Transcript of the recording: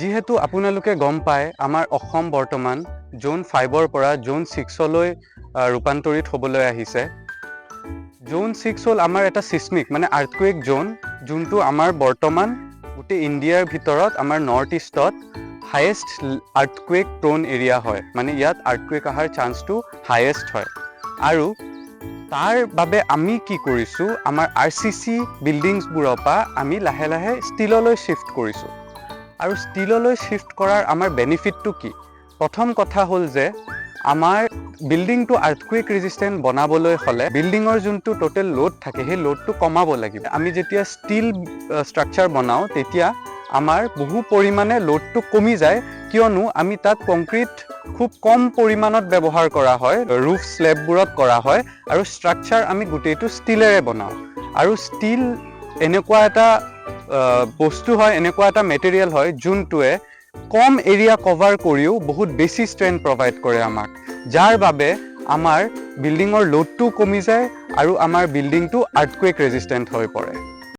যিহেতু আপোনালোকে গম পায় আমাৰ অসম বৰ্তমান জোন 5ৰ পৰা জোন 6লৈ ৰূপান্তৰিত হ'বলৈ আহিছে। জোন 6 হ'ল আমাৰ এটা সিসমিক মানে আৰ্থকুৱেক জোন, যোনটো আমাৰ বৰ্তমান গোটেই ইণ্ডিয়াৰ ভিতৰত আমাৰ নৰ্থ ইষ্টত হাইয়েষ্ট আৰ্থকুৱেক প্ৰোন এৰিয়া হয়, মানে ইয়াত আৰ্থকুৱেক অহাৰ চান্সটো হাইয়েষ্ট হয়। আৰু তাৰ বাবে আমি কি কৰিছোঁ, আমাৰ RCC বিল্ডিংছবোৰৰ পৰা আমি লাহে লাহে ষ্টিললৈ শিফ্ট কৰিছোঁ। আৰু ষ্টিললৈ শিফ্ট কৰাৰ আমাৰ বেনিফিটটো কি? প্ৰথম কথা হ'ল যে আমাৰ বিল্ডিংটো আৰ্থকুৱেক ৰেজিষ্টেণ্ট বনাবলৈ হ'লে বিল্ডিঙৰ যোনটো টোটেল লোড থাকে সেই লোডটো কমাব লাগিব। আমি যেতিয়া ষ্টিল ষ্ট্ৰাকচাৰ বনাওঁ তেতিয়া আমাৰ বহু পৰিমাণে লোডটো কমি যায়, কিয়নো আমি তাত কংক্ৰিট খুব কম পৰিমাণত ব্যৱহাৰ কৰা হয়, ৰুফ স্লেববোৰত কৰা হয়, আৰু ষ্ট্ৰাকচাৰ আমি গোটেইটো ষ্টিলেৰে বনাওঁ। আৰু ষ্টিল এনেকুৱা এটা বস্তু হয়, এনেকুৱা এটা মেটেৰিয়েল হয় যোনটোৱে কম এৰিয়া কভাৰ কৰিও বহুত বেছি ষ্ট্ৰেংথ প্ৰভাইড কৰে আমাক, যাৰ বাবে আমাৰ বিল্ডিঙৰ লোডটো কমি যায় আৰু আমাৰ বিল্ডিংটো আৰ্থকুৱেক ৰেজিষ্টেণ্ট হৈ পৰে।